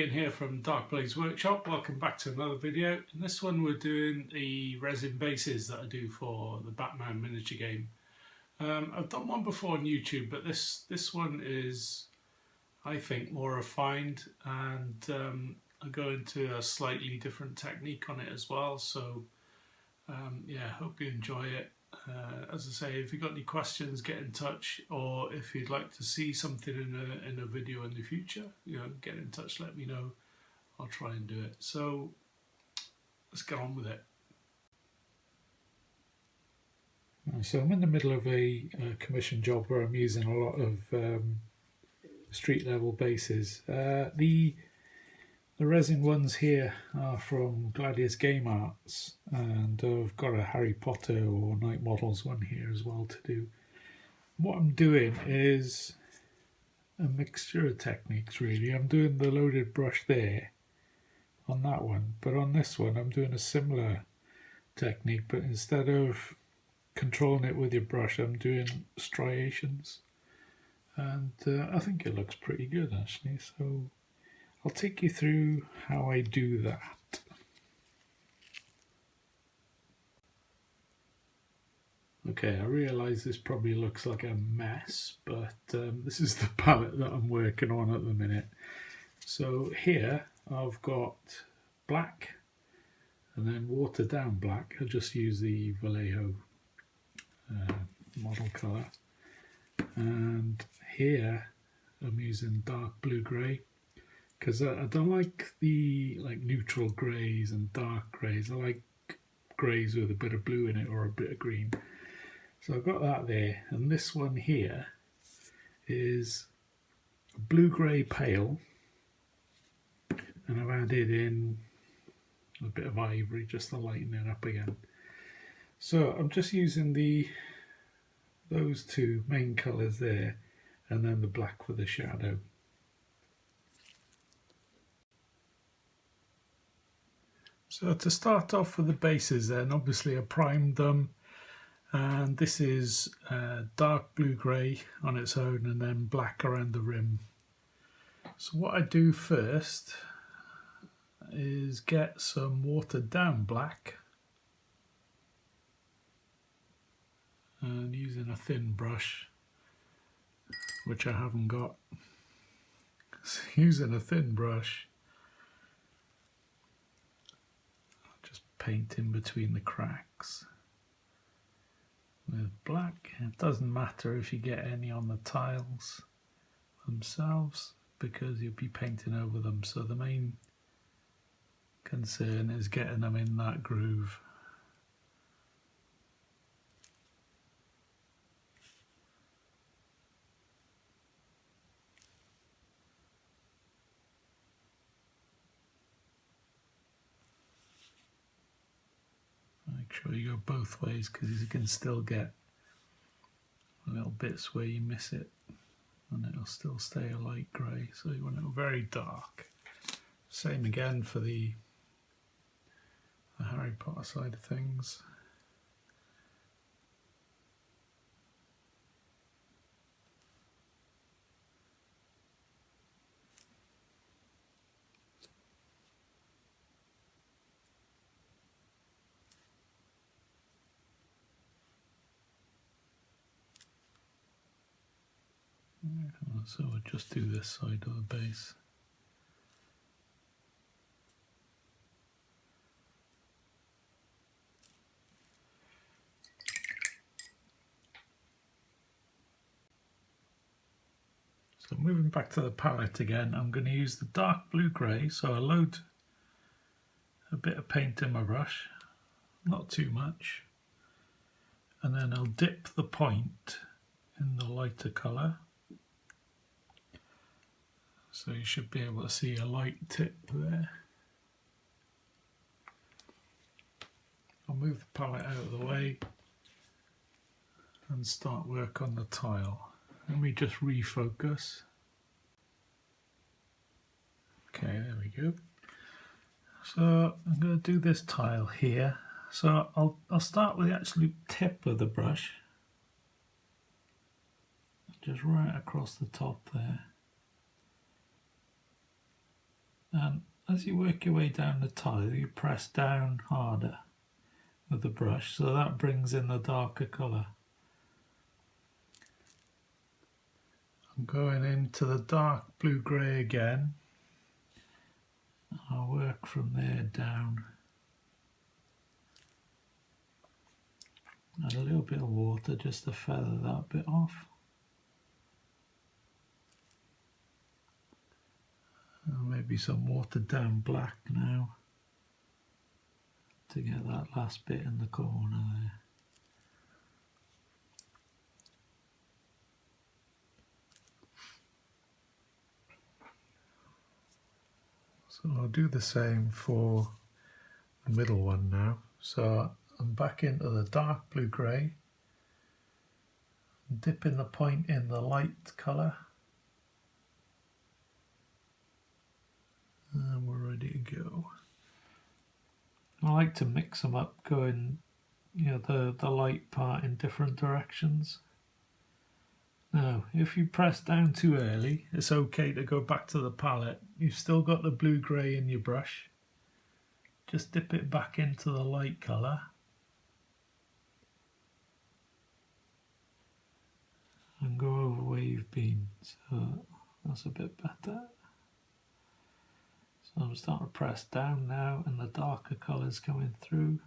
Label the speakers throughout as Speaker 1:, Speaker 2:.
Speaker 1: Ian here from Dark Blaze Workshop. Welcome back to another video. In this one we're doing the resin bases that I do for the Baman Miniature Game. I've done one before on YouTube, but this one is, I think, more refined, and I go into a slightly different technique on it as well. So yeah, hope you enjoy it. As I say, if you've got any questions, get in touch, or if you'd like to see something in a video in the future, get in touch, let me know. I'll try and do it. So let's get on with it.
Speaker 2: So I'm in the middle of a commission job where I'm using a lot of street level bases. The resin ones here are from Gladius Game Arts, and I've got a Harry Potter or Night Models one here as well to do. What I'm doing is a mixture of techniques really. I'm doing the loaded brush there on that one, but on this one I'm doing a similar technique, but instead of controlling it with your brush, I'm doing striations, and I think it looks pretty good actually. So I'll take you through how I do that. Okay, I realise this probably looks like a mess, but this is the palette that I'm working on at the minute. So here I've got black and then watered down black. I'll just use the Vallejo model colour. And here I'm using dark blue grey, because I don't like the neutral greys and dark greys. I like greys with a bit of blue in it or a bit of green. So I've got that there, and this one here is blue grey pale, and I've added in a bit of ivory just to lighten it up again. So I'm just using those two main colours there, and then the black for the shadow. So to start off with the bases then, obviously I primed them, and this is dark blue grey on its own and then black around the rim. So what I do first is get some watered down black, and using a thin brush, which I haven't got, so using a thin brush, paint in between the cracks with black. It doesn't matter if you get any on the tiles themselves, because you'll be painting over them, so the main concern is getting them in that groove. Make sure you go both ways, because you can still get little bits where you miss it and it'll still stay a light grey, so you want it very dark. Same again for the Harry Potter side of things. So we'll just do this side of the base. So moving back to the palette again, I'm going to use the dark blue grey, so I load a bit of paint in my brush, not too much, and then I'll dip the point in the lighter colour. So you should be able to see a light tip there. I'll move the palette out of the way and start work on the tile. Let me just refocus. Okay, there we go. So I'm going to do this tile here. So I'll start with the actual tip of the brush, just right across the top there. And as you work your way down the tile, you press down harder with the brush, so that brings in the darker colour. I'm going into the dark blue-grey again. I'll work from there down. Add a little bit of water just to feather that bit off. And maybe some watered down black now to get that last bit in the corner there. So I'll do the same for the middle one now. So I'm back into the dark blue-grey, dipping the point in the light colour, and we're ready to go. I like to mix them up, going, the light part in different directions. Now, if you press down too early, it's okay to go back to the palette. You've still got the blue-grey in your brush. Just dip it back into the light colour. And go over where you've been. So that's a bit better. So I'm starting to press down now and the darker colours coming through.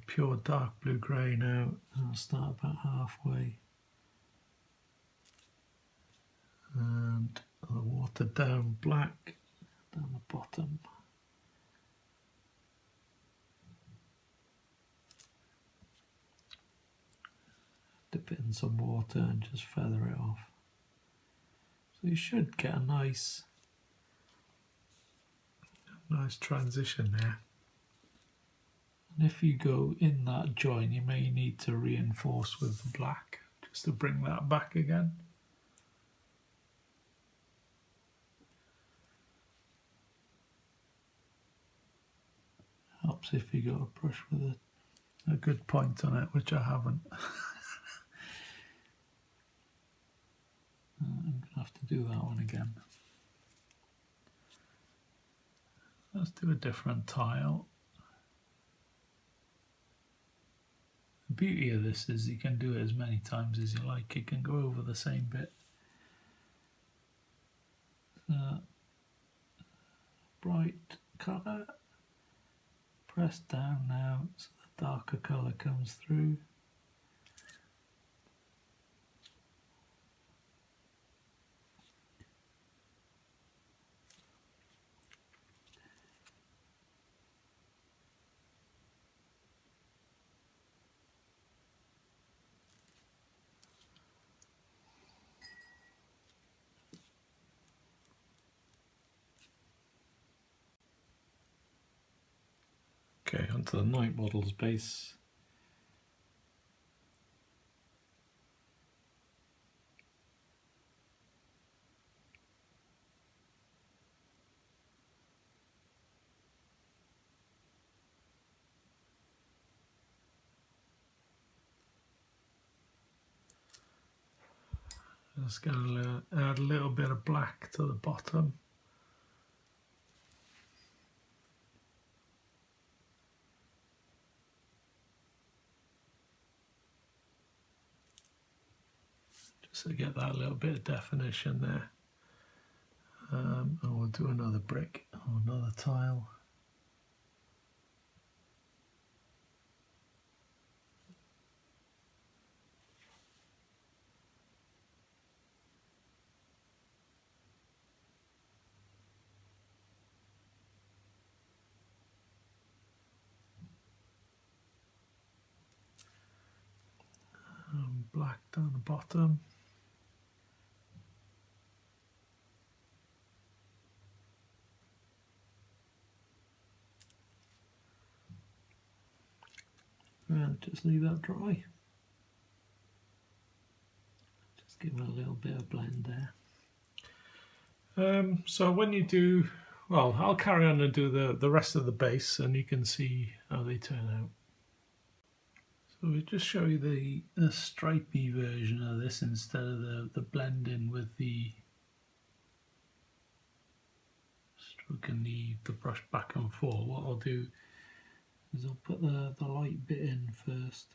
Speaker 2: Pure dark blue-grey now, and I'll start about halfway. And the watered down black down the bottom. Dip it in some water and just feather it off. So you should get a nice transition there. And if you go in that join, you may need to reinforce with the black just to bring that back again. Helps if you got a brush with a good point on it, which I haven't. I'm going to have to do that one again. Let's do a different tile. The beauty of this is you can do it as many times as you like. You can go over the same bit. Bright colour. Press down now so the darker colour comes through. Okay, onto the Night Models base. Just going to add a little bit of black to the bottom. Just to get that little bit of definition there. And we'll do another brick or another tile. Black down the bottom. And just leave that dry. Just give it a little bit of blend there. So when you do, well, I'll carry on and do the rest of the base and you can see how they turn out. So we'll just show you the stripy version of this instead of the blending with the stroking the brush back and forth. What I'll do is I'll put the light bit in first,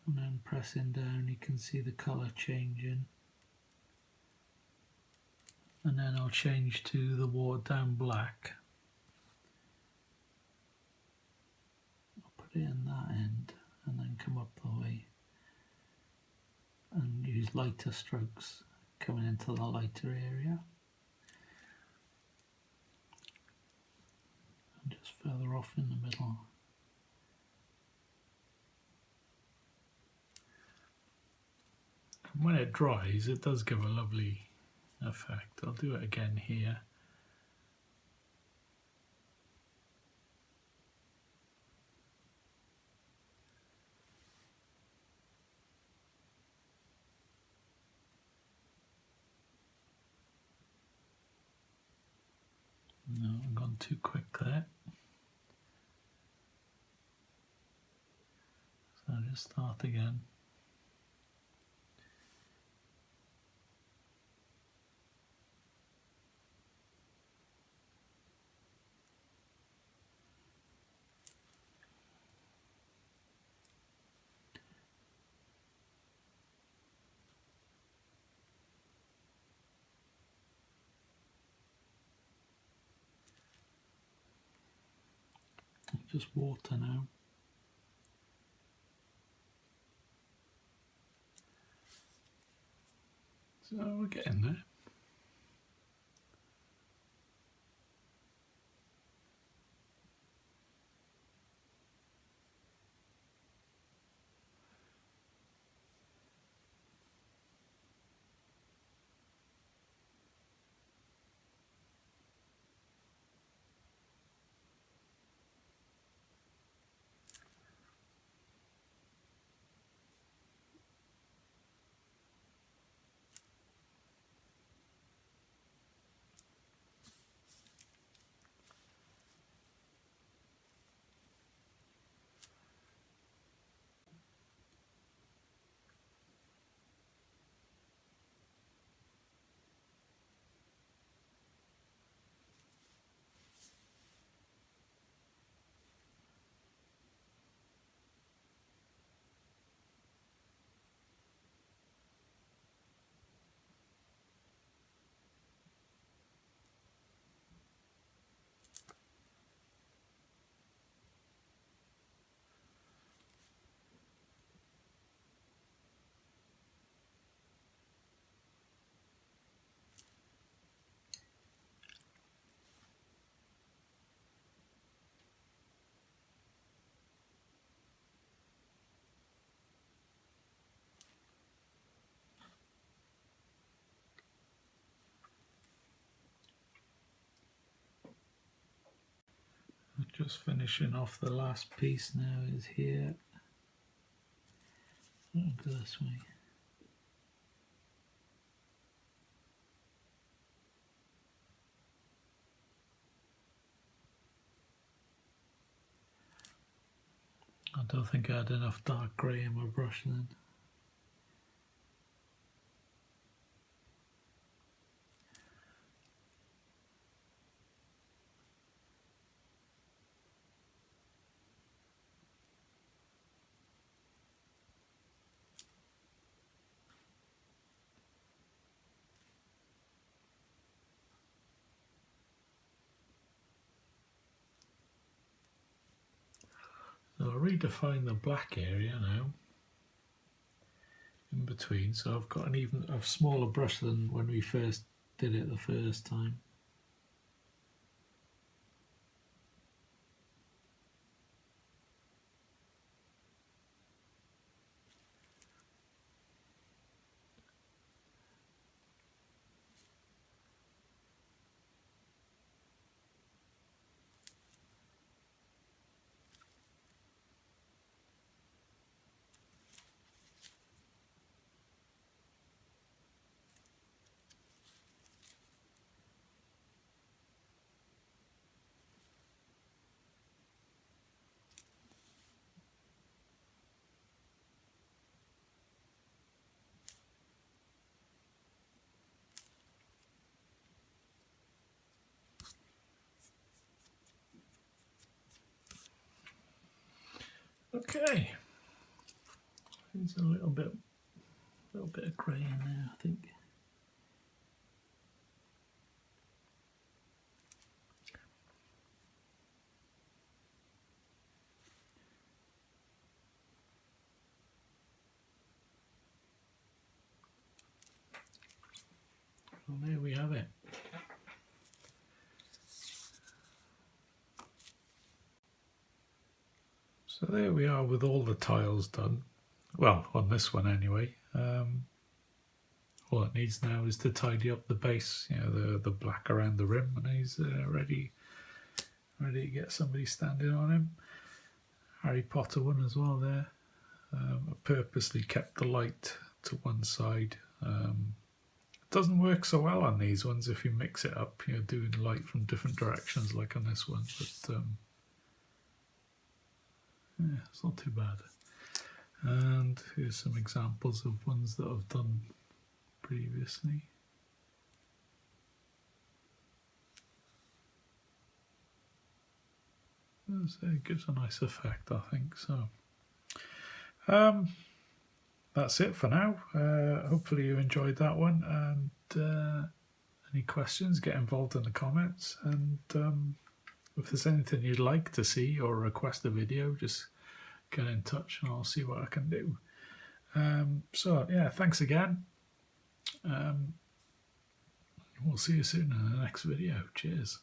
Speaker 2: and then pressing down you can see the colour changing, and then I'll change to the watered down black. I'll put it in that end and then come up the way and use lighter strokes coming into the lighter area. And just further off in the middle. And when it dries, it does give a lovely effect. I'll do it again here. No, I've gone too quick there. So I'll just start again. Just water now. So we're getting there. Just finishing off the last piece now is here. I'll go this way. I don't think I had enough dark grey in my brush then. So I'll redefine the black area now in between, so I've got a smaller brush than when we first did it the first time. Okay, there's a little bit of grey in there, I think. Well, there we have it. So there we are with all the tiles done. Well, on this one anyway. All it needs now is to tidy up the base, you know, the black around the rim, and he's ready to get somebody standing on him. Harry Potter one as well there. I purposely kept the light to one side. It doesn't work so well on these ones if you mix it up, you know, doing light from different directions like on this one, but yeah, it's not too bad. And here's some examples of ones that I've done previously. It gives a nice effect, I think. So that's it for now. Hopefully you enjoyed that one, and any questions, get involved in the comments, and if there's anything you'd like to see or request a video, just get in touch and I'll see what I can do. So yeah, thanks again. We'll see you soon in the next video. Cheers.